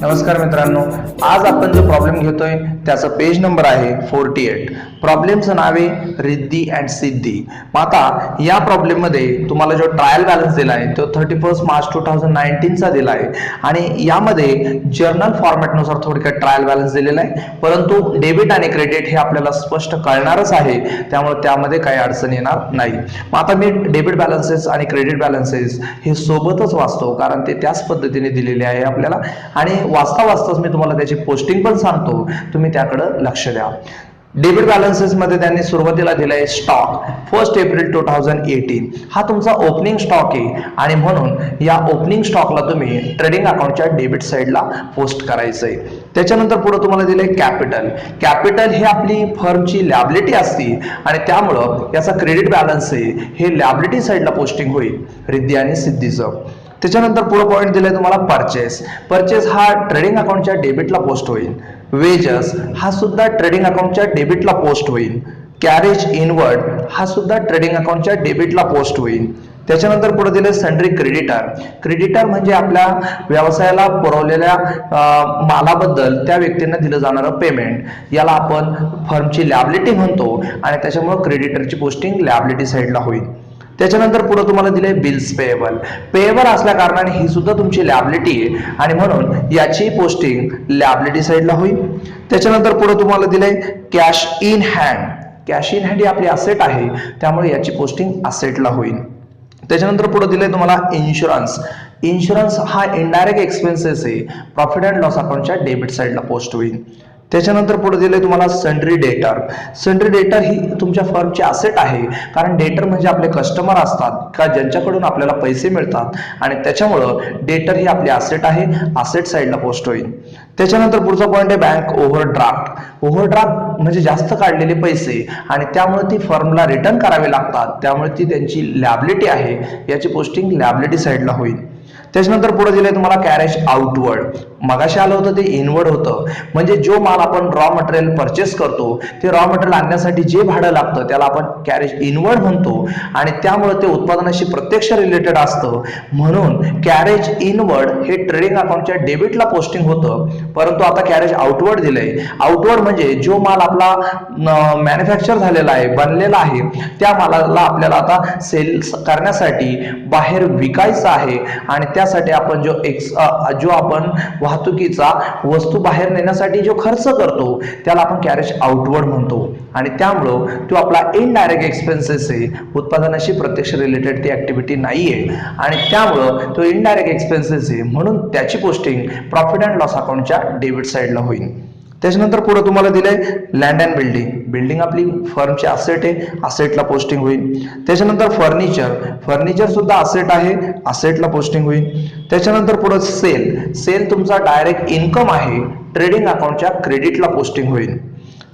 नमस्कार मित्रांनो, आज आपण जो प्रॉब्लेम घेतोय त्याचा पेज नंबर आहे 48. प्रॉब्लेमचं नाव आहे रिद्धी अँड सिद्धी. मग आता या प्रॉब्लेम मध्ये तुम्हाला जो ट्रायल बॅलन्स दिला आहे तो 31 मार्च 2019 चा दिला आहे आणि यामध्ये जर्नल फॉर्मॅटनुसार थोडक्यात ट्रायल बॅलन्स दिलेला आहे, परंतु डेबिट आणि क्रेडिट हे आपल्याला स्पष्ट कळणारच आहे, त्यामुळे त्यामध्ये काही अडचण येणार नाही. मग आता मी डेबिट बॅलन्सेस आणि क्रेडिट बॅलन्सेस हे सोबतच वाचतो, कारण ते त्याच पद्धतीने दिलेले आहे आपल्याला, आणि वाचता वाचताच मी तुम्हाला त्याची पोस्टिंग पण सांगतो, तुम्ही त्याकडे लक्ष द्या. डेबिट बॅलन्सेस मध्ये त्यांनी सुरुवातीला दिलाय स्टॉक 1 एप्रिल 2018. हा तुमचा ओपनिंग स्टॉक आहे आणि म्हणून या ओपनिंग स्टॉकला तुम्ही ट्रेडिंग अकाउंटच्या डेबिट साइडला पोस्ट करायचंय. त्याच्यानंतर पुढे तुम्हाला दिलंय कॅपिटल. कॅपिटल ही आपली फर्मची लॅबिलिटी असते आणि त्यामुळं याचा क्रेडिट बॅलन्स आहे हे लॅबिलिटी साइडला पोस्टिंग होईल रिद्धी आणि सिद्धीचं. त्याच्यानंतर पुढे पॉईंट दिलाय तुम्हाला परचेस. परचेस हा ट्रेडिंग अकाउंटच्या डेबिटला पोस्ट होईल. वेजेस हा सुद्धा ट्रेडिंग अकाउंटच्या डेबिटला पोस्ट होईल. कॅरेज इनवर्ड हा सुद्धा ट्रेडिंग अकाउंटच्या डेबिटला पोस्ट होईल. त्याच्यानंतर पुढे दिले सन्ड्री क्रेडिटर. क्रेडिटर म्हणजे आपल्या व्यवसायाला पुरवलेल्या मालाबद्दल त्या व्यक्तींना दिलं जाणारं पेमेंट, याला आपण फर्मची लॅबिलिटी म्हणतो आणि त्याच्यामुळे क्रेडिटरची पोस्टिंग लॅबिलिटी साइडला होईल. त्याच्यानंतर पुढे तुम्हाला दिले बिल्स पेएबल. पेएबल असल्या कारणाने ही सुद्धा तुमची लॅबिलिटी आहे आणि म्हणून याची पोस्टिंग लॅबिलिटी साइडला होईल. त्याच्यानंतर पुढे तुम्हाला दिले cash in hand. Cash in hand ही आपली असेट आहे, त्यामुळे याची पोस्टिंग असेटला होईल. त्याच्यानंतर पुढे दिले तुम्हाला इन्शुरन्स. इन्शुरन्स हा इनडायरेक्ट एक्सपेन्सेस आहे, प्रॉफिट अँड लॉस अकाउंटच्या डेबिट साइडला पोस्ट होईल. त्याच्यानंतर पुढे दिले तुम्हाला सन्ड्री डेटर. सन्ड्री डेटर ही तुमच्या फर्मची असेट आहे, कारण डेटर म्हणजे आपले कस्टमर असतात का ज्यांच्याकडून आपल्याला पैसे मिळतात आणि त्याच्यामुळं डेटर ही आपली असेट आहे, असेट साइडला पोस्ट होईल. त्याच्यानंतर पुढचा पॉईंट आहे बँक ओव्हरड्राफ्ट. ओव्हरड्राफ्ट म्हणजे जास्त काढलेले पैसे आणि त्यामुळे ती फर्मला रिटर्न करावे लागतात, त्यामुळे ती त्यांची लॅबिलिटी आहे, याची पोस्टिंग लॅबिलिटी साइडला होईल. त्याच्यानंतर पुढे दिले तुम्हाला कॅरेज आउटवर्ड. मगाशी आलं होतं ते इनवर्ड होतं, म्हणजे जो माल आपण रॉ मटेरियल परचेस करतो ते रॉ मटेरियल आणण्यासाठी जे भाडं लागतं त्याला आपण कॅरेज इनवर्ड म्हणतो आणि त्यामुळे ते उत्पादनाशी प्रत्यक्ष रिलेटेड असतं, म्हणून कॅरेज इनवर्ड हे ट्रेडिंग अकाउंटच्या डेबिटला पोस्टिंग होतं. परंतु आता कॅरेज आउटवर्ड दिलंय. आउटवर्ड म्हणजे जो माल आपला मॅन्युफॅक्चर झालेला आहे, बनलेला आहे, त्या मालाला आपल्याला आता सेल करण्यासाठी बाहेर विकायचा आहे आणि त्यासाठी आपण जो आपण वाहतुकीचा वस्तू बाहेर नेण्यासाठी जो खर्च करतो त्याला आपण कॅरेज आउटवर्ड म्हणतो आणि त्यामुळं तो आपला इनडायरेक्ट एक्सपेन्सेस आहे, उत्पादनाशी प्रत्यक्ष रिलेटेड ती ऍक्टिव्हिटी नाहीये आणि त्यामुळं तो इनडायरेक्ट एक्सपेन्सेस आहे, म्हणून त्याची पोस्टिंग प्रॉफिट अँड लॉस अकाउंटच्या डेबिट साइडला होईल. त्याच्यानंतर पुढे तुम्हाला दिलंय लँड अँड बिल्डिंग. बिल्डिंग आपली फर्मची असेट आहे, असेटला पोस्टिंग होईल. त्याच्यानंतर फर्निचर. फर्निचर सुद्धा असेट आहे, असेटला पोस्टिंग होईल. त्याच्यानंतर पुढे सेल. सेल तुमचा डायरेक्ट इन्कम आहे, ट्रेडिंग अकाउंटच्या क्रेडिटला पोस्टिंग होईल.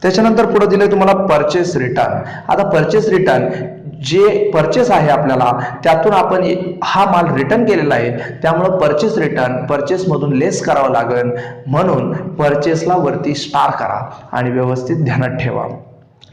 त्याच्यानंतर पुढे दिले तुम्हाला परचेस रिटर्न. आता परचेस रिटर्न जे परचेस आहे आपल्याला त्यातून आपण हा माल रिटर्न केलेला आहे, त्यामुळे परचेस रिटर्न परचेस मधून लेस करावं लागेल, म्हणून परचेसला वरती स्टार करा आणि व्यवस्थित ध्यानात ठेवा.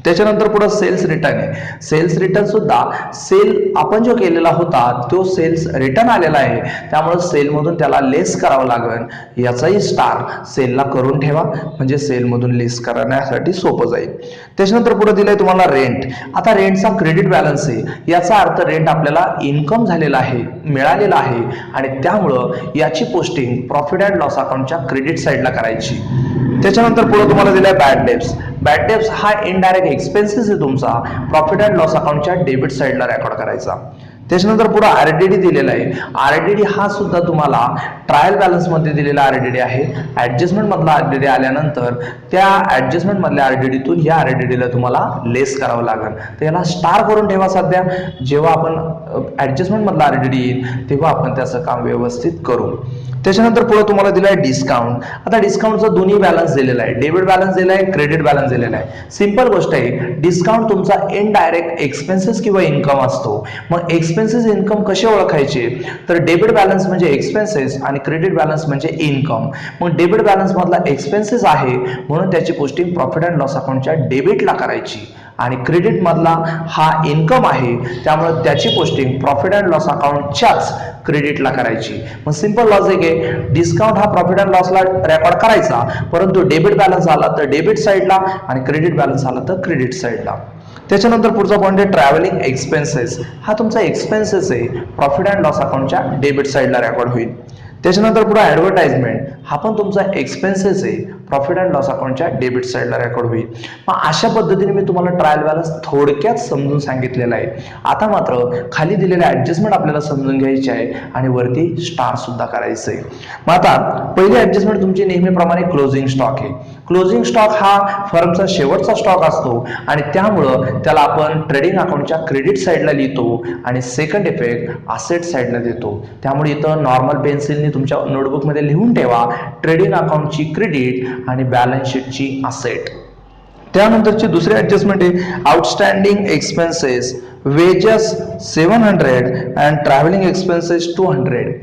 त्याच्यानंतर पुढे सेल्स रिटर्न आहे. सेल्स रिटर्न सुद्धा सेल आपण जो केलेला होता तो सेल्स रिटर्न आलेला आहे, त्यामुळे सेल मधून त्याला लेस करावं लागेल, याचाही स्टार सेलला करून ठेवा, म्हणजे सेल मधून लेस करण्यासाठी सोपं जाईल. त्याच्यानंतर पुढे दिलंय तुम्हाला रेंट. आता रेंटचा क्रेडिट बॅलन्स आहे, याचा अर्थ रेंट आपल्याला इन्कम झालेला आहे, मिळालेला आहे आणि त्यामुळं याची पोस्टिंग प्रॉफिट अँड लॉस अकाउंटच्या क्रेडिट साइडला करायची. त्याच्यानंतर पुढे तुम्हाला दिलाय बॅड डेब्ट्स. बॅड डेब्ट्स हा इनडायरेक्ट एक्सपेन्सेस आहे तुमचा, प्रॉफिट अँड लॉस अकाउंटच्या डेबिट साइडला रेकॉर्ड करायचा. त्याच्यानंतर पुढे आरडीडी दिलेला आहे. आरडीडी हा सुद्धा तुम्हाला ट्रायल बॅलन्स मध्ये दिलेला आरडीडी आहे. ऍडजस्टमेंट मधला आरडीडी आल्यानंतर त्या ऍडजस्टमेंट मधल्या आरडीडीतून या आरडीडीला तुम्हाला लेस करावं लागेल, तर याला स्टार करून ठेवा. सध्या जेव्हा आपण ऍडजस्टमेंट मधला आरडीडी येईल तेव्हा आपण त्याचं काम व्यवस्थित करू. त्याच्यानंतर पुढे तुम्हाला दिलाय डिस्काउंट. आता डिस्काउंटचा दोन्ही बॅलन्स दिलेला आहे, डेबिट बॅलन्स दिला आहे, क्रेडिट बॅलन्स दिलेला आहे. सिंपल गोष्ट आहे, डिस्काउंट तुमचा इनडायरेक्ट एक्सपेन्सेस किंवा इन्कम असतो. मग एक्सपेन्सेस इन्कम कसे ओळखायचे, तर डेबिट बॅलन्स म्हणजे एक्सपेन्सेस आणि क्रेडिट बॅलन्स म्हणजे इन्कम. मग डेबिट बॅलन्स मधला एक्सपेन्सेस आहे म्हणून त्याची पोस्टिंग प्रॉफिट अँड लॉस अकाउंटच्या डेबिटला करायची आणि क्रेडिट मधला हा इन्कम आहे, त्यामुळे त्याची पोस्टिंग प्रॉफिट अँड लॉस अकाउंटच्याच क्रेडिटला करायची. मग सिंपल लॉजिक आहे, डिस्काउंट हा प्रॉफिट अँड लॉसला रेकॉर्ड करायचा, परंतु डेबिट बॅलन्स आला तर डेबिट साईडला आणि क्रेडिट बॅलन्स आला तर क्रेडिट साईडला. त्याच्यानंतर पुढचा पॉईंट आहे ट्रॅव्हलिंग एक्सपेन्सेस. हा तुमचा एक्सपेन्सेस आहे, प्रॉफिट अँड लॉस अकाउंटच्या डेबिट साईडला रेकॉर्ड होईल. त्याच्यानंतर पुढे ऍडव्हर्टाइजमेंट, हा पण तुमचा एक्सपेन्सेस आहे, प्रॉफिट अँड लॉस अकाउंटच्या डेबिट साईडला रेकॉर्ड होईल. मग अशा पद्धतीने मी तुम्हाला ट्रायल बॅलन्स थोडक्यात समजून सांगितलेला आहे. आता मात्र खाली दिलेले ऍडजस्टमेंट आपल्याला समजून घ्यायचे आहे आणि वरती स्टार सुद्धा करायचं आहे. मग आता पहिली ऍडजस्टमेंट तुमची नेहमीप्रमाणे क्लोजिंग स्टॉक आहे. क्लोजिंग स्टॉक हा फर्मचा शेवटचा स्टॉक असतो आणि त्यामुळं त्याला आपण ट्रेडिंग अकाउंटच्या क्रेडिट साईडला लिहितो आणि सेकंड इफेक्ट असेट साईडला देतो. त्यामुळे इथं नॉर्मल पेन्सिलने तुमच्या नोटबुकमध्ये लिहून ठेवा ट्रेडिंग अकाउंटची क्रेडिट आणि बॅलन्स शीटची असेट. त्यानंतरची दुसरी ऍडजस्टमेंट आहे outstanding expenses, wedges 700 and travelling expenses 200.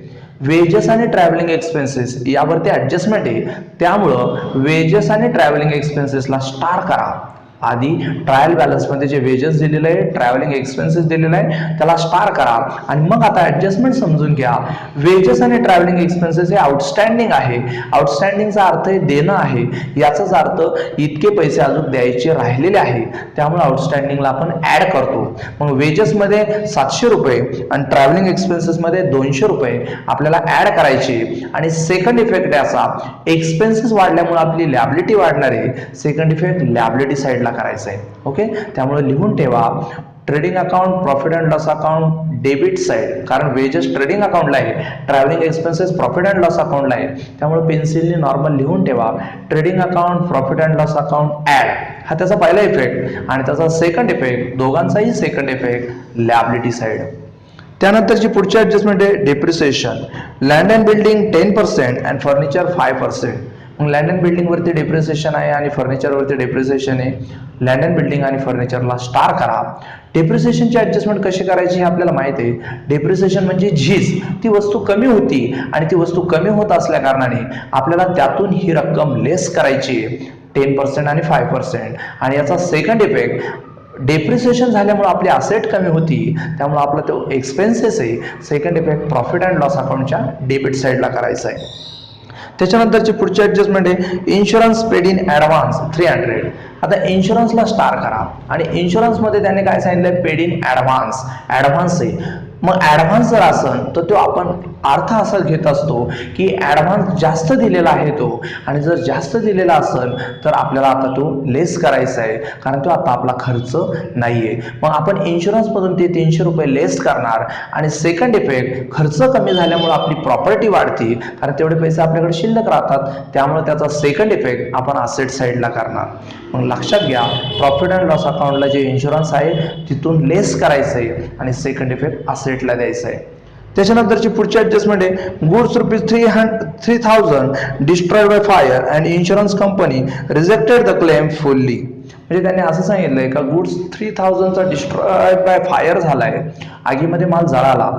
Wedges आणि ट्रॅव्हलिंग एक्सपेन्सेस यावरती ऍडजस्टमेंट आहे, त्यामुळं वेजेस आणि ट्रॅव्हलिंग एक्सपेन्सेसला स्टार करा. आधी ट्रायल बॅलन्स मध्ये जे वेजेस दिलेले आहे, ट्रॅव्हलिंग एक्सपेन्सेस दिलेला आहे, त्याला स्टार करा आणि मग आता ऍडजस्टमेंट समजून घ्या. वेजेस आणि ट्रॅव्हलिंग एक्सपेन्सेस हे आउटस्टँडिंग आहे. आउटस्टँडिंगचा अर्थ हे देणं आहे, याचाच अर्थ इतके पैसे अजून द्यायचे राहिलेले आहे, त्यामुळे आउटस्टँडिंगला आपण ऍड करतो. मग वेजेस मध्ये 700 रुपये आणि ट्रॅव्हलिंग एक्सपेन्सेस मध्ये 200 रुपये आपल्याला ऍड करायचे. आणि सेकंड इफेक्ट असा, एक्सपेन्सेस वाढल्यामुळे आपली लॅबिलिटी वाढणार आहे, सेकंड इफेक्ट लॅबिलिटी साईडला करायचं आहे. ओके, त्यामुळे लिहून ठेवा trading account profit and loss account debit side, कारण वेजेस ट्रेडिंग अकाउंटला आहे, travelling expenses profit and loss अकाउंटला आहे, त्यामुळे पेन्सिलने नॉर्मल लिहून ठेवा trading account profit and loss account add. हा त्याचा पहिला इफेक्ट आणि त्याचा सेकंड इफेक्ट, दोघांचाही सेकंड इफेक्ट लॅबिलिटी साईड. त्यानंतरची पुढची ऍडजस्टमेंट आहे depreciation. Land and building 10% and furniture 5%. मग लँड अँड बिल्डिंग वरती डेप्रिसिएशन आहे आणि फर्निचर वरती डेप्रिसिएशन आहे. लँड अँड बिल्डिंग आणि फर्निचरला स्टार करा. डेप्रिसिएशनची ऍडजस्टमेंट कशी करायची हे आपल्याला माहिती आहे. डेप्रिसिएशन म्हणजे झीज, ती वस्तू कमी होती आणि ती वस्तू कमी होत असल्या कारणाने आपल्याला त्यातून ही रक्कम लेस करायची आहे, 10% आणि 5%. आणि याचा सेकंड इफेक्ट, डेप्रिसिएशन झाल्यामुळे आपली असेट कमी होती, त्यामुळे आपला तो एक्सपेन्सेस आहे, second effect profit and loss अकाउंटच्या डेबिट साईडला करायचा आहे. त्याच्यानंतरची पुढची ऍडजस्टमेंट आहे इन्शुरन्स पेड इन ऍडव्हान्स 300. आता इन्शुरन्सला स्टार करा आणि इन्शुरन्स मध्ये त्याने काय सांगितलंय, पेड इन ऍडव्हान्स. ऍडव्हान्स आहे, मग ऍडव्हान्स जर असेल तर तो आपण अर्थ असा घेत असतो की ऍडव्हान्स जास्त दिलेला आहे तो, आणि जर जास्त दिलेला असेल तर आपल्याला आता तो लेस करायचा आहे, कारण तो आता आपला खर्च नाहीये. मग आपण इन्शुरन्स मधून ते 300 रुपये लेस करणार आणि सेकंड इफेक्ट खर्च कमी झाल्यामुळे आपली प्रॉपर्टी वाढते, कारण तेवढे पैसे आपल्याकडे शिल्लक राहतात, त्यामुळे त्याचा सेकंड इफेक्ट आपण असेट साईडला करणार. मग लक्षात घ्या प्रॉफिट अँड लॉस अकाउंटला जे इन्शुरन्स आहे तिथून लेस करायचं आहे आणि सेकंड इफेक्ट असेटला द्यायचं आहे. त्याच्यानंतरची पुढची ऍडजस्टमेंट आहे goods ₹3,000 destroyed by fire and insurance company rejected the claim fully. म्हणजे त्यांनी असं सांगितलंय का गुड्स 3,000चा डिस्ट्रॉयड बाय फायर झालाय, आगीमध्ये माल जळाला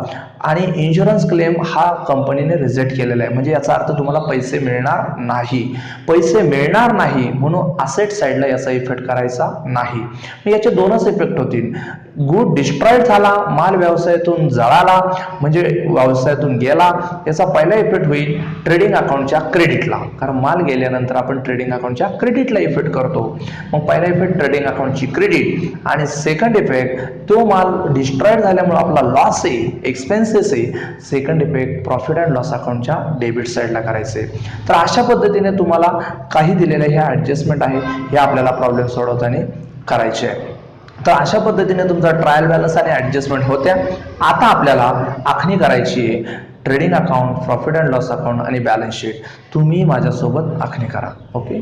आणि इन्शुरन्स क्लेम हा कंपनीने रिजेक्ट केलेला आहे. म्हणजे याचा अर्थ तुम्हाला पैसे मिळणार नाही. पैसे मिळणार नाही म्हणून असेट साईडला याचा इफेक्ट करायचा नाही. याचे दोनच इफेक्ट होतील. गुड डिस्ट्रॉयड झाला, माल व्यवसायातून जळाला म्हणजे व्यवसायातून गेला, याचा पहिला इफेक्ट होईल ट्रेडिंग अकाउंटच्या क्रेडिटला, कारण माल गेल्यानंतर आपण ट्रेडिंग अकाउंटच्या क्रेडिटला इफेक्ट करतो. मग पहिला इफेक्ट ट्रेडिंग अकाउंटची क्रेडिट आणि सेकंड इफेक्ट तो माल डिस्ट्रॉयड झाल्यामुळे आपला लॉस आहे, एक्सपेन्सेस आहे, second effect profit and loss अकाउंटच्या डेबिट साईडला करायचे. तर अशा पद्धतीने तुम्हाला काही दिलेल्या ह्या ऍडजस्टमेंट आहे, हे आपल्याला प्रॉब्लेम सोडवताना करायचे आहे. तर अशा पद्धतीने तुमचा ट्रायल बॅलन्स आणि ऍडजस्टमेंट होत्या. आता आपल्याला आखणी करायची आहे trading account, profit and loss account आणि बॅलन्स शीट. तुम्ही माझ्यासोबत आखणी करा. ओके.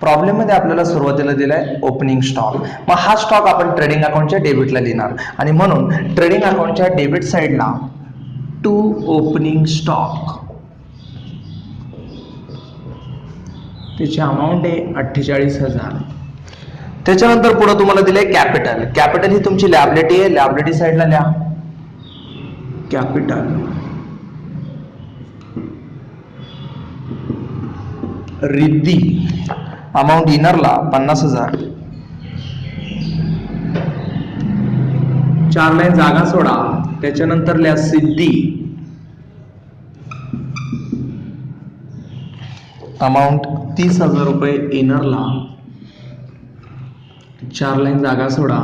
प्रॉब्लेम मध्ये आपल्याला सुरुवातीला दिलाय ओपनिंग स्टॉक. मग हा स्टॉक आपण ट्रेडिंग अकाउंटच्या डेबिटला लिहिणार आणि म्हणून ट्रेडिंग अकाउंटच्या डेबिट साईडला टू ओपनिंग स्टॉक, त्याची अमाऊंट आहे 48,000. त्याच्यानंतर पुढे तुम्हाला दिले कॅपिटल. कॅपिटल ही तुमची लॅबिलिटी आहे, लॅबिलिटी साईडला लिहा कॅपिटल. रिद्धी अमाऊंट इनरला 50,000. 4 लाईन जागा सोडा. त्याच्यानंतर लिहा सिद्धी अमाऊंट 30,000 रुपये इनरला. 4 लाईन जागा सोडा.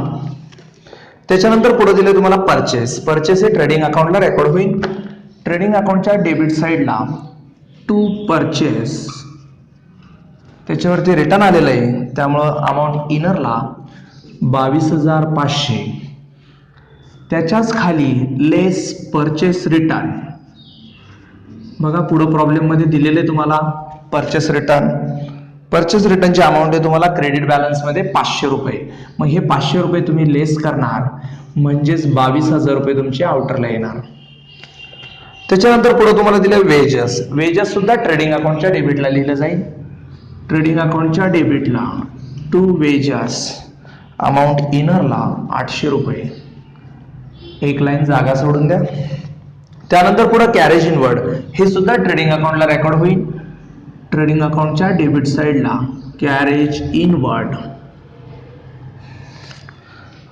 त्याच्यानंतर पुढे दिले तुम्हाला परचेस. परचेस हे ट्रेडिंग अकाउंटला रेकॉर्ड होईल. ट्रेडिंग अकाउंटच्या डेबिट साईडला टू परचेस त्याच्यावरती रिटर्न आलेलं आहे, त्यामुळं अमाऊंट इनरला 22,500. त्याच्याच खाली लेस परचेस रिटर्न. बघा पुढं प्रॉब्लेम मध्ये दिलेले तुम्हाला परचेस रिटर्न. परचेस रिटर्नची अमाऊंट आहे तुम्हाला क्रेडिट बॅलन्स मध्ये 500 रुपये. मग हे 500 रुपये तुम्ही लेस करणार म्हणजेच 22,000 रुपये तुमचे आउटरला येणार. त्याच्यानंतर पुढे तुम्हाला दिले वेजेस. वेजेस सुद्धा ट्रेडिंग अकाउंटच्या डेबिटला लिहिलं जाईल. ट्रेडिंग अकाउंटच्या डेबिटला टू वेजेस अमाऊंट इनरला 800 रुपये. 1 लाईन जागा सोडून द्या. त्यानंतर पुढे कॅरेज इनवर्ड हे सुद्धा ट्रेडिंग अकाउंटला रेकॉर्ड होईल. ट्रेडिंग अकाउंटच्या डेबिट साईडला कॅरेज इनवर्ड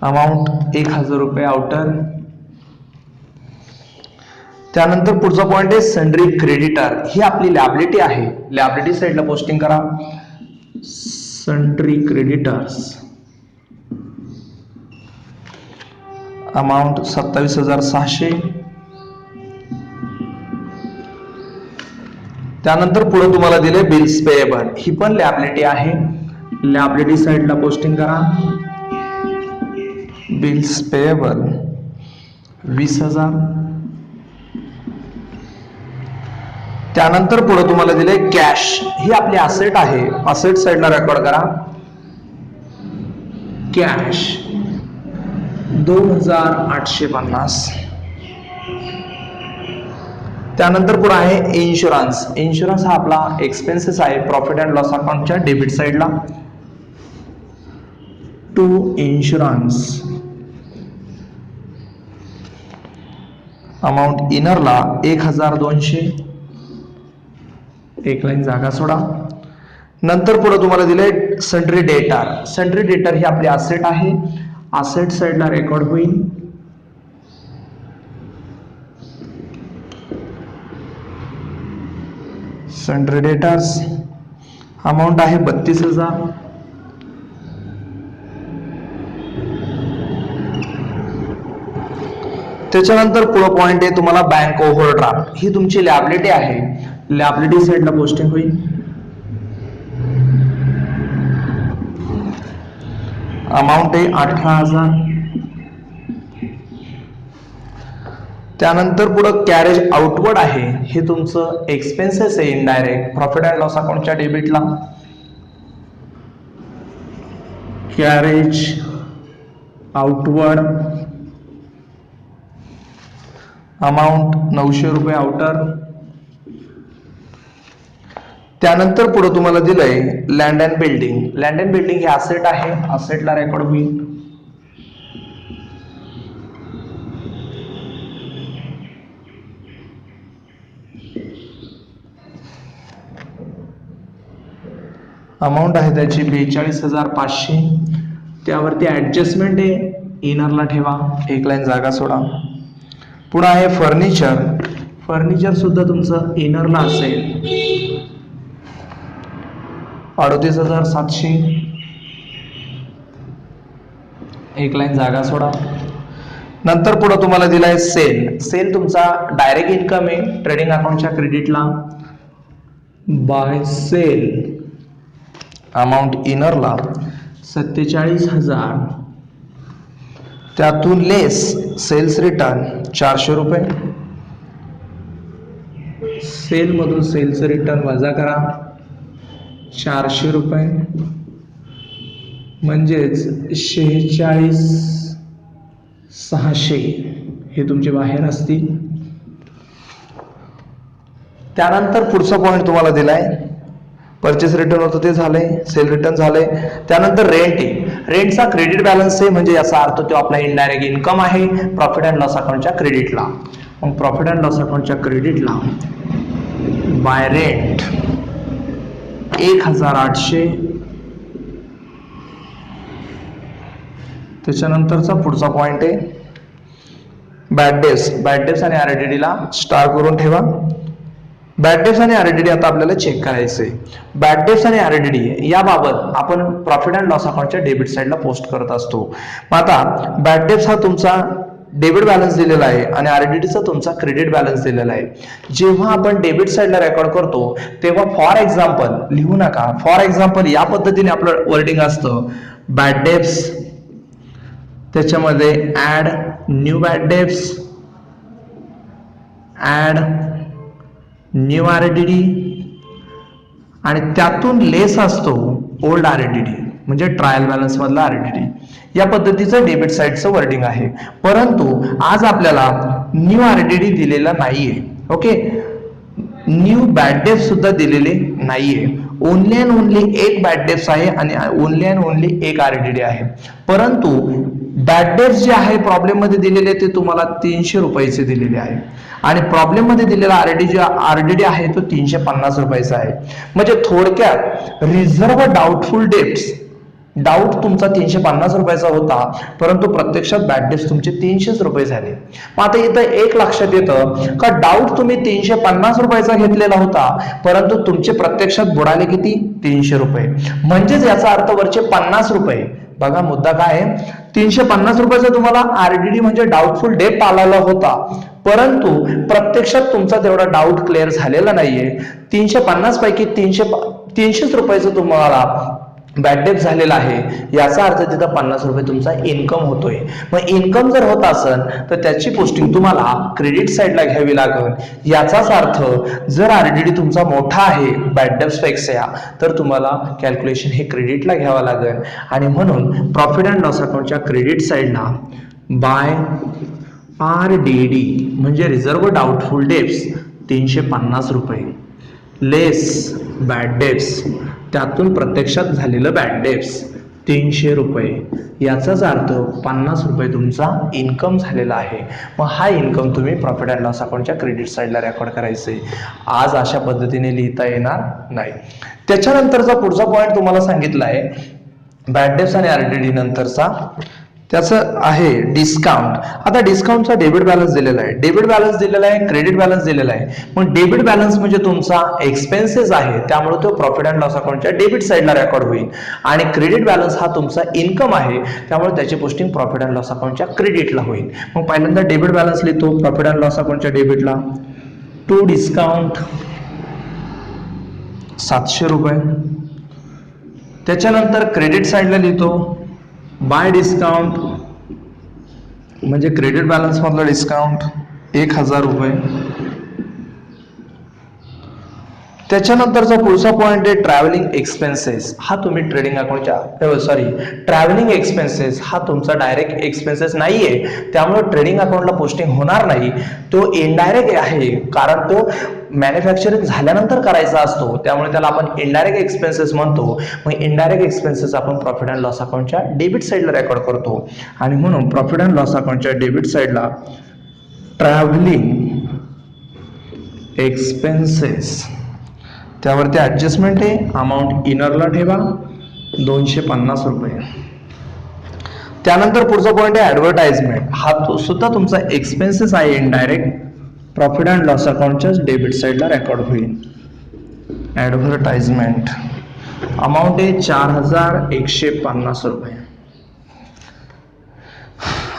अमाऊंट 1,000 रुपये आउटर. त्यानंतर पुढचा पॉइंट आहे सन्ड्री क्रेडिटर. ही आपली लॅबिलिटी आहे. लॅबिलिटी साईडला पोस्टिंग करा सन्ड्री क्रेडिटर्स अमाऊंट 27,600. त्यानंतर पुढे तुम्हाला दिले बिल्स पेएबल. ही पण लॅबिलिटी आहे. लॅबिलिटी साईडला पोस्टिंग करा बिल्स पेएबल 20,000. त्यानंतर पुढे तुम्हाला दिले कॅश. ही आपली असेट आहे. असेट साईडला रेकॉर्ड करा कॅश 2,850. त्यानंतर पुढे आहे इन्शुरन्स. इन्शुरन्स हा आपला एक्सपेन्सेस आहे प्रॉफिट अँड लॉस अकाउंटच्या डेबिट साईडला. टू इन्शुरन्स अमाऊंट इनरला 1,200. 1 लाईन जागा सोडा. नंतर पुढे तुम्हाला दिले सन्ड्री डेटर. सन्ड्री डेटर ही आपली असेट आहे. असेट साईडला रेकॉर्ड होईल. सन्ड्री डेटर्स अमाऊंट आहे 32,000. त्याच्यानंतर पुढे पॉइंट आहे तुम्हाला बँक ओव्हरड्राफ्ट. ही तुमची लॅबिलिटी आहे. लॅबिलिटी साईडला पोस्टिंग होईल. अमाऊंट आहे 18,000. त्यानंतर पुढे कॅरेज आउटवर्ड आहे. हे तुमचं एक्सपेन्सेस आहे इनडायरेक्ट प्रॉफिट अँड लॉस अकाउंटच्या डेबिटला. कॅरेज आउटवर्ड अमाऊंट 900 रुपये आउटर. त्यानंतर पुढे तुम्हाला दिलंय land and building. Land and building हे असेट आहे. असेटला रेकॉर्ड होईल. अमाऊंट आहे त्याची 42,500. त्यावरती ऍडजस्टमेंट आहे इनरला ठेवा. 1 लाईन जागा सोडा. पुढे आहे फर्निचर. फर्निचर सुद्धा तुमचं इनरला असेल 38,700. 1 लाईन जागा सोडा. नंतर पुढे तुम्हाला दिलाय सेल. सेल तुमचा डायरेक्ट इन्कम आहे ट्रेडिंग अकाउंटच्या क्रेडिटला. बाय सेल अमाऊंट इनरला 47,000. त्यातून लेस सेल्स रिटर्न 400 रुपये. सेल मधून सेल्स रिटर्न वजा करा 400 रुपये म्हणजेच 46,600 हे तुमचे बाहेर असतील. त्यानंतर पुढचा पॉइंट तुम्हाला दिलाय परचेस रिटर्न होतं ते झालंय. सेल रिटर्न झालंय. त्यानंतर रेंट आहे. रेंटचा क्रेडिट बॅलन्स आहे म्हणजे याचा अर्थ तो आपला इनडायरेक्ट इन्कम आहे प्रॉफिट अँड लॉस अकाउंटच्या क्रेडिटला. मग प्रॉफिट अँड लॉस अकाउंटच्या क्रेडिटला बाय रेंट 1800. त्याच्यानंतरचा पुढचा पॉइंट आहे बॅड डेट्स आणि RDD ला स्टार करून ठेवा. बॅड डेट्स आणि RDD आता आपल्याला चेक करायचं आहे. बॅड डेट्स आणि RDD याबाबत आपण प्रॉफिट अँड लॉस अकाउंटच्या डेबिट साईडला पोस्ट करत असतो. मग आता बॅड डेट्स हा तुमचा डेबिट बॅलन्स दिलेला आहे आणि RDDचा तुमचा क्रेडिट बॅलन्स दिलेला आहे. जेव्हा आपण डेबिट साईडला रेकॉर्ड करतो तेव्हा फॉर एक्झाम्पल लिहू नका, फॉर एक्झाम्पल या पद्धतीने आपलं वर्डिंग असतं बॅड डेट्स, त्याच्यामध्ये add new bad debts, add new RDD आणि त्यातून लेस असतो ओल्ड RDD म्हणजे ट्रायल बॅलन्स मधला RDD. या पद्धतीचं डेबिट साईडचं वर्डिंग आहे. परंतु आज आपल्याला न्यू RDD दिलेला नाहीये. ओके, न्यू बॅड डेट्स सुद्धा दिलेले नाहीये. ओनली अँड ओनली एक बॅड डेट्स आहे आणि ओनली अँड ओनली एक RDD आहे. परंतु बॅड डेट्स जे आहे प्रॉब्लेम मध्ये दिलेले ते तुम्हाला 300 रुपयाचे दिलेले आहे आणि प्रॉब्लेम मध्ये दिलेला RDD आहे तो 350 रुपयाचा आहे. म्हणजे थोडक्यात रिझर्व डाऊटफुल डेट्स, डाऊट तुमचा 350 रुपयाचा होता परंतु प्रत्यक्षात बॅड डेट्स तुमचे 300 रुपये झाले. मग आता इथं एक लक्षात येतं का डाऊट तुम्ही 350 रुपयाचा घेतलेला होता परंतु तुमचे प्रत्यक्षात बुडाले किती 300 रुपये. म्हणजेच याचा अर्थ वरचे 50 रुपये, बघा मुद्दा काय आहे, 350 रुपयाचा तुम्हाला RDD म्हणजे डाऊटफुल डेट आलेला होता परंतु प्रत्यक्षात तुमचा तेवढा डाऊट क्लिअर झालेला नाहीये. 350 पैकी 300 रुपयाचं तुम्हाला बॅड डेट झालेला आहे. याचा अर्थ तिथं 50 रुपये तुमचा इन्कम होतोय. मग इन्कम जर होत असेल तर त्याची पोस्टिंग तुम्हाला क्रेडिट साईडला घ्यावी लागेल. याचाच अर्थ जर RDD तुमचा मोठा आहे बॅड डेट्स पेक्षा तर तुम्हाला कॅल्क्युलेशन हे क्रेडिटला घ्यावं लागेल. आणि म्हणून प्रॉफिट अँड लॉस अकाउंटच्या क्रेडिट साईडला बाय RDD म्हणजे रिझर्व डाऊटफुल डेट्स 350 रुपये लेस बॅड डेट्स त्यातून प्रत्यक्षात झालेलं बॅड डेट्स 300 रुपये, याचाच अर्थ 50 रुपये तुमचा इन्कम झालेला आहे. मग हा इन्कम तुम्ही प्रॉफिट अँड लॉस अकाउंटच्या क्रेडिट साईडला रेकॉर्ड करायचे. आज अशा पद्धतीने लिहिता येणार नाही. त्याच्यानंतरचा पुढचा पॉईंट तुम्हाला सांगितला आहे बॅड डेट्स आणि RDD नंतरचा, त्याचं आहे डिस्काउंट. आता डिस्काउंटचा डेबिट बॅलन्स दिलेला आहे, डेबिट बॅलन्स दिलेला आहे, क्रेडिट बॅलन्स दिलेला आहे. मग डेबिट बॅलन्स म्हणजे तुमचा एक्सपेन्सेस आहे त्यामुळे तो प्रॉफिट अँड लॉस अकाउंटच्या डेबिट साईडला रेकॉर्ड होईल आणि क्रेडिट बॅलन्स हा तुमचा इन्कम आहे त्यामुळे त्याची पोस्टिंग प्रॉफिट अँड लॉस अकाउंटच्या क्रेडिटला होईल. मग पहिल्यांदा डेबिट बॅलन्स लिहितो प्रॉफिट अँड लॉस अकाउंटच्या डेबिटला टू डिस्काउंट 700 रुपये. त्याच्यानंतर क्रेडिट साईडला लिहितो बाय डिस्काउंट म्हणजे क्रेडिट बॅलन्स मधला डिस्काउंट 1000 रुपये. त्याच्यानंतरचा पुढचा पॉइंट आहे ट्रॅव्हलिंग एक्सपेन्सेस. हा तुम्ही ट्रेडिंग अकाउंटच्या ट्रॅव्हलिंग एक्सपेन्सेस हा तुमचा डायरेक्ट एक्सपेन्सेस नाहीये त्यामुळे ट्रेडिंग अकाउंटला पोस्टिंग होणार नाही. तो इनडायरेक्ट आहे कारण तो मॅन्युफॅक्चरिंग झाल्यानंतर करायचा असतो त्यामुळे त्याला आपण इनडायरेक्ट एक्सपेन्सेस म्हणतो. मग इनडायरेक्ट एक्सपेन्सेस आपण प्रॉफिट अँड लॉस अकाउंटच्या डेबिट साईडला रेकॉर्ड करतो आणि म्हणून प्रॉफिट अँड लॉस अकाउंटच्या डेबिट साईडला ट्रॅव्हलिंग एक्सपेन्सेस त्यावरती ऍडजस्टमेंट आहे, अमाऊंट इनरला ठेवा 250 रुपये. त्यानंतर पुढचा पॉइंट आहे ऍडव्हर्टाइजमेंट. हा तो सुद्धा तुमचा एक्सपेन्सेस आहे इनडायरेक्ट प्रॉफिट अँड लॉस अकाउंटच्या डेबिट साईडला रेकॉर्ड होईल. ऍडव्हर्टाइजमेंट अमाऊंट आहे 4150 रुपये.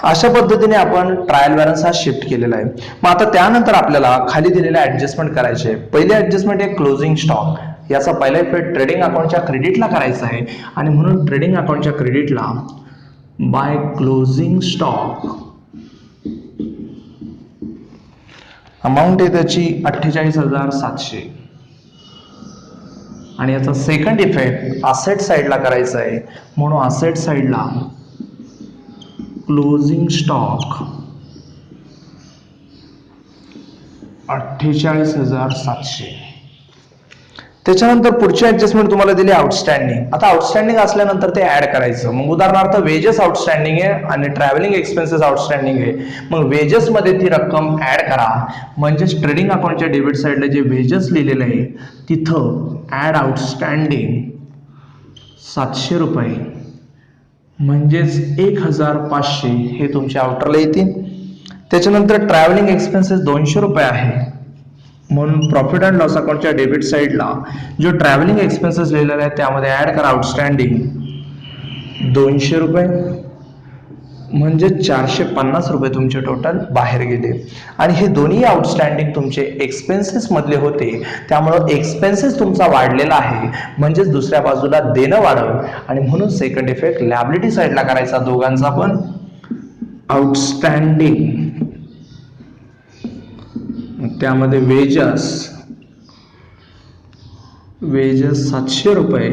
अशा पद्धतीने आपण ट्रायल बॅलन्स हा शिफ्ट केलेला आहे. मग आता त्यानंतर आपल्याला खाली दिलेले ऍडजस्टमेंट करायचे. पहिले ऍडजस्टमेंट आहे क्लोजिंग स्टॉक. याचा पहिला इफेक्ट ट्रेडिंग अकाउंटच्या क्रेडिटला करायचा आहे आणि म्हणून ट्रेडिंग अकाउंटच्या क्रेडिटला बाय क्लोजिंग स्टॉक अमाऊंट आहे त्याची 48,700 आणि याचा सेकंड इफेक्ट असेट साईडला करायचा आहे म्हणून असेट साईडला क्लोजिंग स्टॉक 48,700. त्याच्यानंतर पुढची ऍडजस्टमेंट तुम्हाला दिली आउटस्टँडिंग. आता आउटस्टँडिंग असल्यानंतर ते ऍड करायचं. मग उदाहरणार्थ वेजेस आउटस्टँडिंग आहे आणि ट्रॅव्हलिंग एक्सपेन्सेस आउटस्टँडिंग आहे. मग वेजेस मध्ये ती रक्कम ऍड करा. म्हणजेच ट्रेडिंग अकाउंटच्या डेबिट साईडला जे वेजेस लिहिलेलं आहे तिथं ऍड आउटस्टँडिंग 700 रुपये म्हणजेच 1500 हे तुमच्या आउटरला येतील. त्याच्यानंतर ट्रॅव्हलिंग एक्सपेन्सेस 200 रुपये आहे म्हणून प्रॉफिट अँड लॉस अकाउंटच्या डेबिट साईडला जो ट्रॅव्हलिंग एक्सपेन्सेस लिहिलेला आहे त्यामध्ये ऍड करा आउटस्टँडिंग 200 रुपये म्हणजे 450 रुपये तुमचे टोटल बाहेर गेले. आणि हे दोन्ही आउटस्टँडिंग तुमचे एक्सपेन्सेस मधले होते त्यामुळं एक्सपेन्सेस तुमचा वाढलेला आहे म्हणजेच दुसऱ्या बाजूला देणं वाढव आणि म्हणून सेकंड इफेक्ट लॅबिलिटी साईडला करायचा दोघांचा पण. आउटस्टँडिंग त्यामध्ये वेजेस 700 रुपये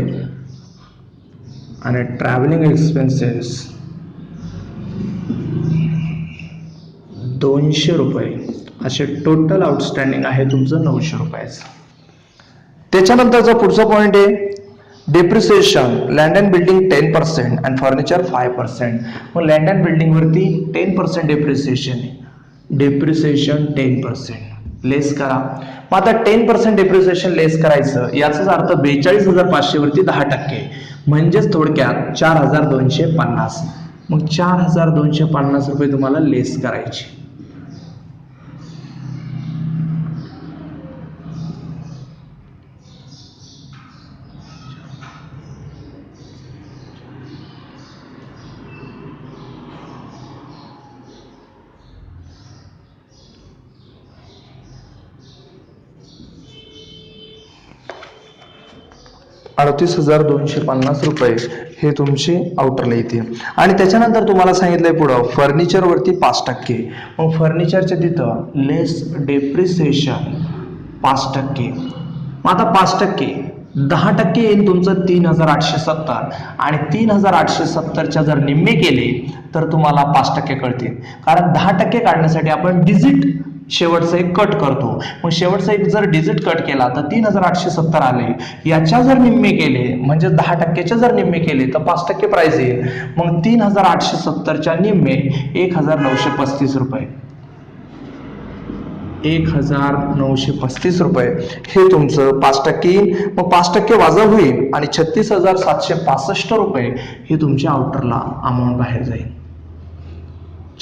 आणि ट्रॅव्हलिंग एक्सपेन्सेस 200 रुपये असे टोटल आउटस्टँडिंग आहे तुमचं 900 रुपयाचं. त्याच्यानंतरचा पुढचा पॉइंट आहे डेप्रिसिएशन. लँड अँड बिल्डिंग 10% आणि फर्निचर 5%. मग लँड अँड बिल्डिंग वरती 10% डेप्रिसिएशन आहे. डेप्रिसिएशन 10% लेस करा. मग आता 10% डेप्रिसिएशन लेस करायचं याचाच अर्थ 42,500 वरती 10% म्हणजेच थोडक्यात 4,250. मग 4,250 रुपये तुम्हाला लेस करायचे. ₹38,250 हे तुमचे आउटरला येते. आणि त्याच्यानंतर तुम्हाला सांगितलंय पुढं फर्निचर वरती 5%. मग फर्निचरच्या तिथं लेस डेप्रिसिएशन 5%. मग आता 5% 10% येईल तुमचं 3,870 आणि 3,870च्या जर निम्मे केले तर तुम्हाला 5% कळतील. कारण 10% काढण्यासाठी आपण डिजिट शेवटचा एक कट करतो. मग शेवटचा एक जर डिजिट कट केला तर 3,870 आले. याच्या जर निम्मे केले म्हणजे 10%च्या जर निम्मे केले तर 5% प्राइस येईल. मग 3,870च्या निम्मे 1,935 रुपये. 1,935 रुपये हे तुमचं 5% येईल. मग 5% वाजव होईल आणि 36,765 रुपये हे तुमच्या आउटरला अमाऊंट बाहेर जाईल.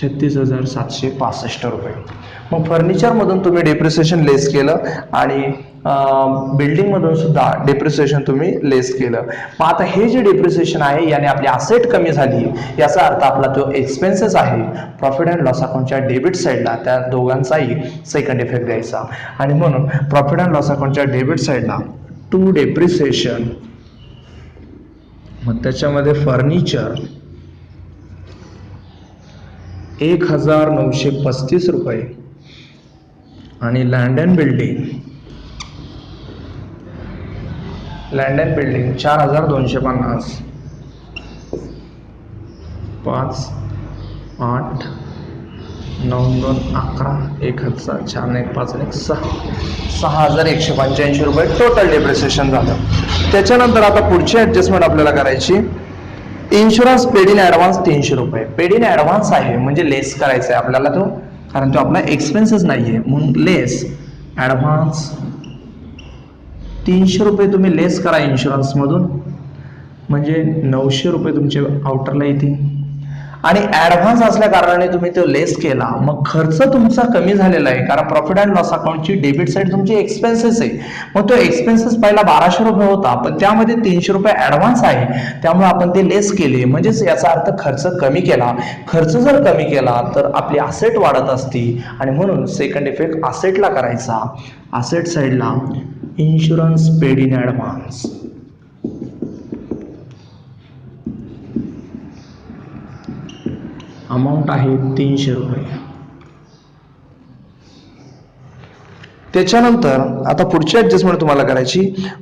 36,765 रुपये. मग फर्निचर मधून तुम्ही डेप्रिसिएशन लेस केलं आणि बिल्डिंग मधून सुद्धा डेप्रिसिएशन तुम्ही लेस केलं. मग आता हे जे डेप्रिसिएशन आहे याने आपली असेट कमी झाली याचा अर्थ आपला तो एक्सपेन्सेस आहे प्रॉफिट अँड लॉस अकाउंटच्या डेबिट साईडला त्या दोघांचाही सेकंड इफेक्ट द्यायचा. आणि म्हणून प्रॉफिट अँड लॉस अकाउंटच्या डेबिट साईडला टू डेप्रिसिएशन मग त्याच्यामध्ये फर्निचर 1,935 रुपये आणि लँड अँड बिल्डिंग 4,250. 5, 8, 9, 2, 11, 1,000, 4, 1, 5, 6, 6,185 रुपये टोटल डेप्रिसिएशन झालं. त्याच्यानंतर आता पुढची ऍडजस्टमेंट आपल्याला करायची. इन्शुरन्स पेड इन ऍडव्हान्स 300 रुपये. पेड इन ऍडव्हान्स आहे म्हणजे लेस करायचा आहे आपल्याला तो, कारण तो आपला एक्सपेन्सेस नाहीये म्हणून लेस ऍडव्हान्स 300 रुपये तुम्ही लेस करा इन्शुरन्स मधून म्हणजे 900 रुपये तुमचे आउटरला येतील. आणि ऍडव्हान्स असल्या कारणाने तुम्ही तो लेस केला मग खर्च तुमचा कमी झालेला आहे कारण प्रॉफिट अँड लॉस अकाउंटची डेबिट साईड तुमची एक्सपेन्सेस आहे. मग तो एक्सपेन्सेस पहिला 1,200 रुपये होता पण त्यामध्ये 300 रुपये ऍडव्हान्स आहे त्यामुळे आपण ते लेस केले म्हणजेच याचा अर्थ खर्च कमी केला. खर्च जर कमी केला तर आपली असेट वाढत असती आणि म्हणून सेकंड इफेक्ट असेटला करायचा. असेट साईडला insurance paid in advance amount आहे 300 रुपये. त्याच्यानंतर आता पुढची ऍडजस्टमेंट तुम्हाला करायची.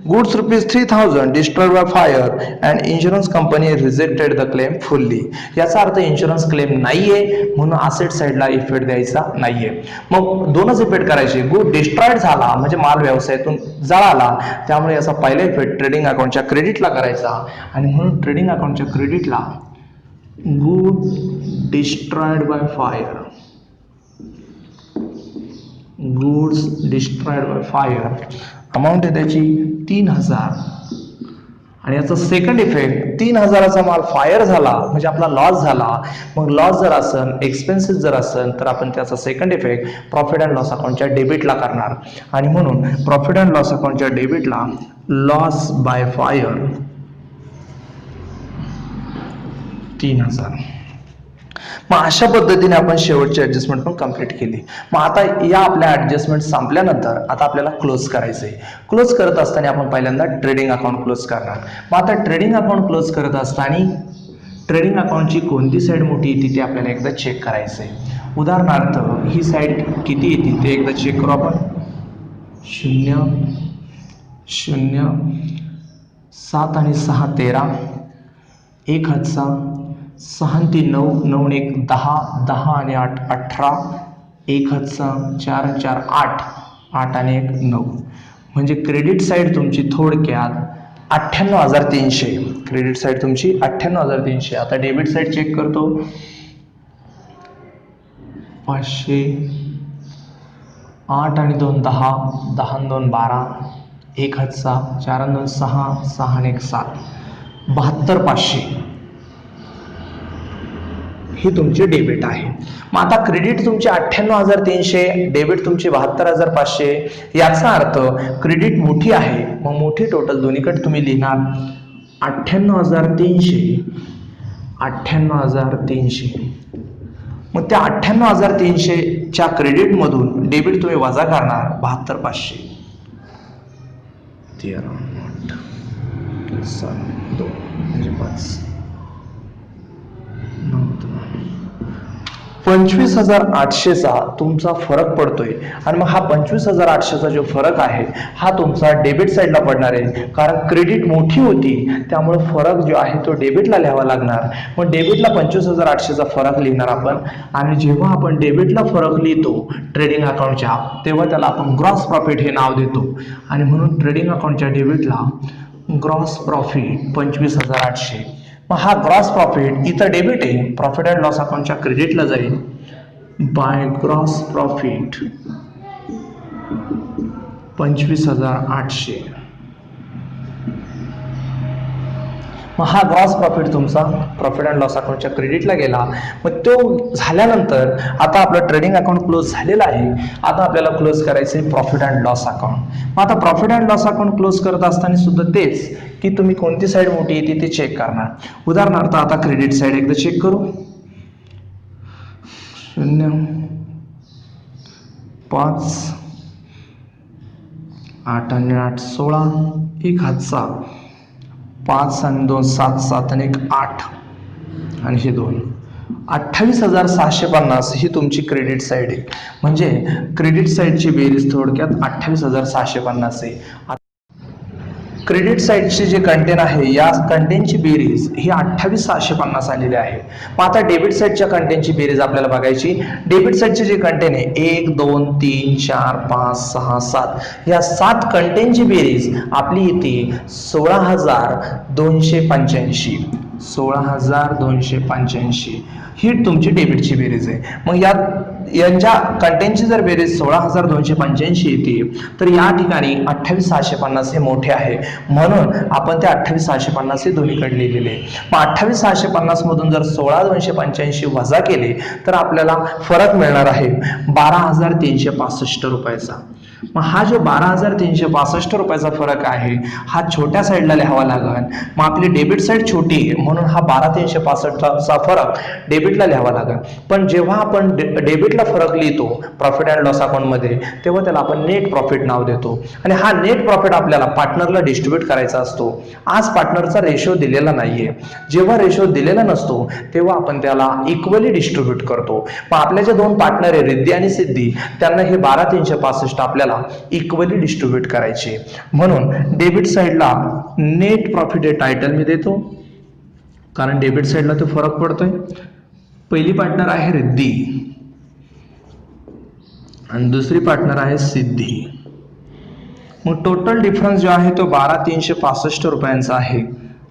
Goods ₹3000 destroyed by fire and insurance company rejected the claim fully. याचा अर्थ इन्शुरन्स क्लेम नाहीये म्हणून असेट साईडला इफेक्ट द्यायचा नाहीये. मग दोनच इफेक्ट करायचे. गुड डिस्ट्रॉयड झाला म्हणजे माल व्यवसायातून जळाला, त्यामुळे याचा पहिला इफेक्ट ट्रेडिंग अकाउंटच्या क्रेडिटला करायचा आणि म्हणून ट्रेडिंग अकाउंटच्या क्रेडिटला good destroyed by fire, goods destroyed by fire amount आहे त्याची 3000. आणि याचा सेकंड इफेक्ट 3000चा माल फायर झाला म्हणजे आपला लॉस झाला. मग लॉस जर असेल, एक्सपेन्सेस जर असेल तर आपण त्याचा second effect profit and loss अकाउंटच्या डेबिटला करणार आणि म्हणून प्रॉफिट अँड लॉस अकाउंटच्या डेबिटला लॉस बाय फायर 3000. मग अशा पद्धतीने आपण शेवटची ऍडजस्टमेंट पण कंप्लीट केली. मग आता या आपल्या ऍडजस्टमेंट संपल्यानंतर आता आपल्याला क्लोज करायचंय. क्लोज करत असताना आपण पहिल्यांदा ट्रेडिंग अकाउंट क्लोज करणार. मग आता ट्रेडिंग अकाउंट क्लोज करत असताना ट्रेडिंग अकाउंटची कोणती साईड मोठी येते ते आपल्याला एकदा चेक करायचंय. उदाहरणार्थ ही साईड किती येते ते एकदा चेक करू आपण. 0 0 7 आणि 6 13, 1 हातचा 6 आणि 3 9, 9 आणि 1 10, 10 आणि 8 18, 1 हातचा 4 आणि 4 8, 8 आणि 1 9. म्हणजे क्रेडिट साईड तुमची थोडक्यात 98,300. क्रेडिट साईड तुमची 98,300. आता डेबिट साईड चेक करतो. 500, 8 आणि 2 10, 10 आणि 2 12, 1 हातचा 4 आणि 2 6, 6 आणि 1 7, 72,500 ही तुमची डेबिट आहे. मग आता क्रेडिट तुमची 98,300, डेबिट तुमची 72,500. याचा अर्थ क्रेडिट मोठी आहे, मग मोठी टोटल दोन्हीकडे तुम्ही लिहिणार 98,300, 98,300. मग त्या 98,300च्या क्रेडिटमधून डेबिट तुम्ही वजा करणार 72,500. 13 8 7 2 म्हणजे 5 25,800चा तुमचा फरक पडतोय. आणि मग हा 25,800चा जो फरक आहे हा तुमचा डेबिट साईडला पडणार आहे, कारण क्रेडिट मोठी होती त्यामुळे फरक जो आहे तो डेबिटला लिहावा लागणार. मग डेबिटला 25,800चा फरक लिहिणार आपण. आणि जेव्हा आपण डेबिटला फरक लिहितो ट्रेडिंग अकाउंटच्या, तेव्हा त्याला आपण ग्रॉस प्रॉफिट हे नाव देतो. आणि म्हणून ट्रेडिंग अकाउंटच्या डेबिटला ग्रॉस प्रॉफिट 25,800. मग हा ग्रॉस प्रॉफिट इथं डेबिट आहे, प्रॉफिट अँड लॉस अकाउंटच्या क्रेडिटला जाईल बाय ग्रॉस प्रॉफिट 25,800. मग हा ग्रॉस प्रॉफिट तुमचा प्रॉफिट अँड लॉस अकाउंटच्या क्रेडिटला गेला. मग तो झाल्यानंतर आता आपलं ट्रेडिंग अकाउंट क्लोज झालेलं आहे. आता आपल्याला क्लोज करायचं आहे प्रॉफिट अँड लॉस अकाउंट. मग आता profit and loss account close करत असताना सुद्धा तेच की तुम्ही कोणती साईड मोठी येते ते चेक करणार. उदाहरणार्थ आता क्रेडिट साईड एकदा चेक करू. 0 5 8 आणि 8 16, 1 हातचा 5 आणि 2 7 7 आणि 1 8 आणि हे 2, 28,750 ही तुमची क्रेडिट साईड आहे. म्हणजे क्रेडिट साईडची बेरीज थोडक्यात 28,750 आहे. क्रेडिट साईडचे जे कंटेन आहे या कंटेनची बेरीज ही 28,750 आलेली आहे. मग आता डेबिट साईडच्या कंटेनची बेरीज आपल्याला बघायची. डेबिट साईडचे जे कंटेन आहे 1 2 3 4 5 6 7 या 7 कंटेनची बेरीज आपली येते 16,285. 16,285 ही तुमची डेबिटची बेरीज आहे. मग यांच्या कंटेनची जर बेरीज 16,285 येते तर या ठिकाणी 28,750 हे मोठे आहे, म्हणून आपण ते 28,750 हे दोन्हीकडे लिहिलेले. मग 28,750 मधून जर 16,285 वजा केले तर आपल्याला फरक मिळणार आहे 12,365 रुपयाचा. मग हा जो 12,365 रुपयाचा फरक आहे हा छोट्या साईडला लिहावा लागेल. मग आपली डेबिट साईड छोटी आहे म्हणून हा 12,365चा फरक डेबिटला लिहावा लागेल. पण जेव्हा आपण डेबिटला फरक लिहितो प्रॉफिट अँड लॉस अकाउंट मध्ये, तेव्हा त्याला आपण नेट प्रॉफिट नाव देतो. आणि हा नेट प्रॉफिट आपल्याला पार्टनरला डिस्ट्रीब्यूट करायचा असतो. आज पार्टनरचा रेशो दिलेला नाहीये. जेव्हा रेशो दिलेला नसतो तेव्हा आपण त्याला इक्वली डिस्ट्रीब्यूट करतो. मग आपल्या जे दोन पार्टनर आहे रिद्धी आणि सिद्धी, त्यांना हे 12,365 आपल्याला आपल्याला इक्वली डिस्ट्रीब्यूट करायचे. म्हणून डेबिट साईडला नेट प्रॉफिट हे टायटल मी देतो, कारण डेबिट साईडला तो फरक पडतोय. पहिली पार्टनर आहे रिद्धी आणि दुसरी पार्टनर आहे सिद्धी. मग टोटल डिफरन्स जो आहे तो 12,365 रुपयांचा आहे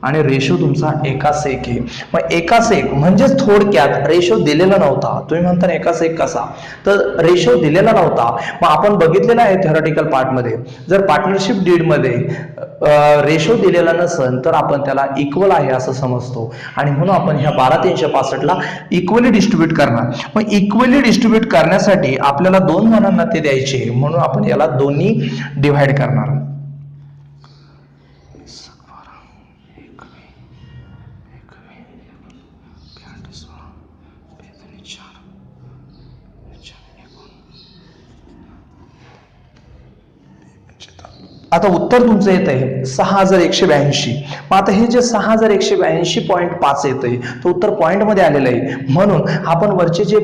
आणि रेशो तुमचा 1:1 आहे. मग 1:1 म्हणजेच थोडक्यात रेशो दिलेला नव्हता. तुम्ही म्हणता 1:1 कसा, तर रेशो दिलेला नव्हता. मग आपण बघितलेलं आहे थेरॉटिकल पार्टमध्ये, जर पार्टनरशिप डीडमध्ये रेशो दिलेला नसेल तर आपण त्याला इक्वल आहे असं समजतो आणि म्हणून आपण ह्या 12,365ला इक्वली डिस्ट्रीब्यूट करणार. मग इक्वली डिस्ट्रीब्यूट करण्यासाठी आपल्याला 2 जणांना ते द्यायचे, म्हणून आपण याला दोन्ही डिव्हाइड करणार. आता उत्तर तुमचं येत आहे 6,182. मग आता हे जे 6,182.5 येत आहे तर उत्तर पॉइंट मध्ये आलेलं आहे, म्हणून आपण वरचे जे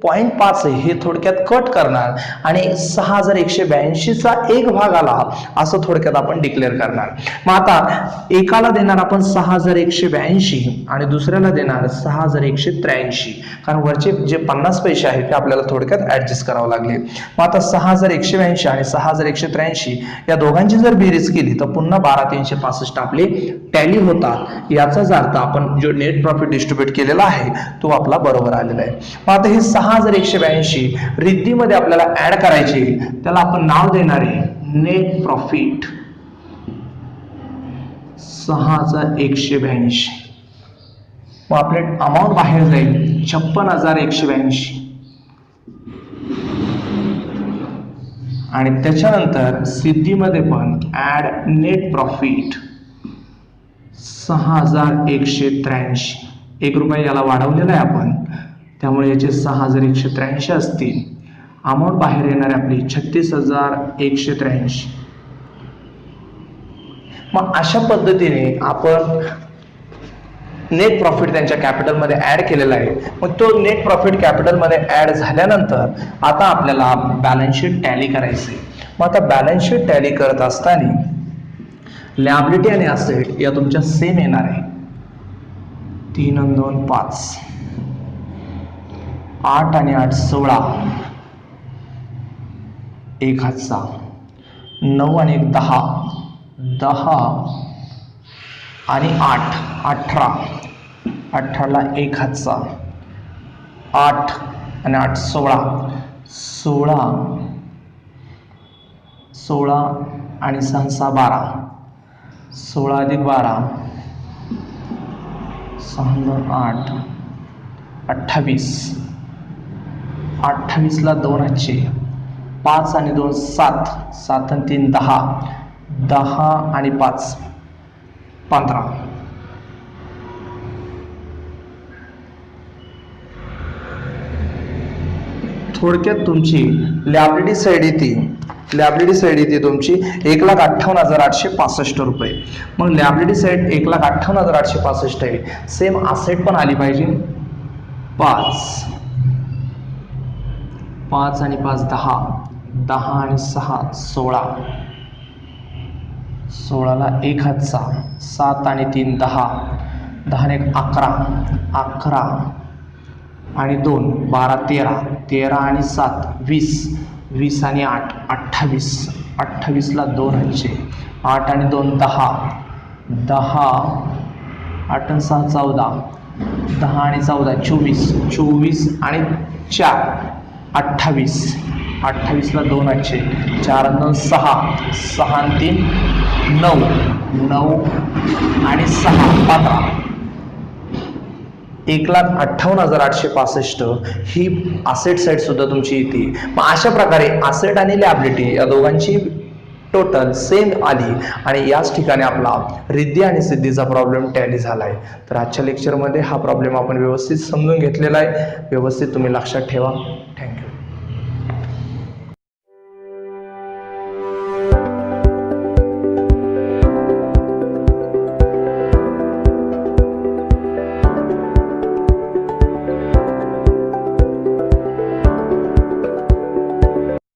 0.5 आहे हे थोडक्यात कट करणार आणि 6,182चा 1 भाग आला असं थोडक्यात आपण डिक्लेअर करणार. मग आता एकाला देणार आपण 6,182 आणि दुसऱ्याला देणार 6,183, कारण वरचे जे 50 पैसे आहेत ते आपल्याला थोडक्यात ऍडजस्ट करावं लागले. मग आता 6,182 आणि 6,183 या दोघांची जर बेरीज केली तर पुन्हा 12,365 आपले टॅली होतात. याचाच अर्थ आपण जो नेट प्रॉफिट डिस्ट्रीब्यूट केलेला आहे तो आपला बरोबर आलेला आहे. मग आता हे 6,182 रिद्धीमध्ये आपल्याला ऍड करायचे, त्याला आपण नाव देणार आहे नेट प्रॉफिट 6,182. मग आपले अमाऊंट बाहेर जाईल 56,182 आणि त्याच्यानंतर सिद्धीमध्ये पण ऍड नेट प्रॉफिट 6,183. 1 रुपया याला वाढवलेला आहे आपण, त्यामुळे याचे 6,183 असतील. अमाऊंट बाहेर येणार आपली 36,183. मग अशा पद्धतीने आपण नेट प्रॉफिट त्यांच्या कॅपिटलमध्ये ऍड केलेला आहे. मग तो नेट प्रॉफिट कॅपिटलमध्ये ऍड झाल्यानंतर आता आपल्याला बॅलन्स शीट टॅली करायची. मग आता बॅलन्स शीट टॅली करत असताना लायबिलिटी आणि असेट या तुमच्या सेम येणार आहे. 3 आणि 2 5, 8 आणि 8 16, 1 हातचा, 9 आणि 1 10, 10 आणि 8 18, 18ला 1 हातचा, 8 आणि 8 16, 16, 16 आणि 6 6 12, 16 अधिक 12, 6 2 8, 28, 28ला 2 हातचे, 5 आणि 2 7, 7 आणि 3 10, 10 आणि 5 15. थोडक्यात तुमची लायबिलिटी साइड येते तुमची 1,58,865 रुपये. मग लायबिलिटी साइड 1,58,865 आहे. सेम असेट पण आली पाहिजे. 5 आणि 5 10, 10 आणि 6 16, 16ला 1 हातचा, 7 आणि 3 10, 10 आणि 1 11, 11 आणि 2 12 13, 13 आणि 7 20, 20 आणि 8 28, 28ला 2 हातचे, 8 आणि 2 10, 10, 8 आणि 6 14, 10 आणि 14 24, 24 आणि 4 28, 28ला 2 हातचे, 4 आणि 2 6, 6 आणि 3 9, 9 आणि 6 15. 1,58,865 ही असेट साइड सुद्धा तुमची येते. मग अशा प्रकारे असेट आणि लायबिलिटी या दोघांची टोटल सेम आली आणि याच ठिकाणी आपला रिद्धी आणि सिद्धीचा प्रॉब्लेम टॅली झालाय. तर आजच्या लेक्चरमध्ये हा प्रॉब्लेम आपण व्यवस्थित समजून घेतलेला आहे. व्यवस्थित तुम्ही लक्षात ठेवा. थँक्यू.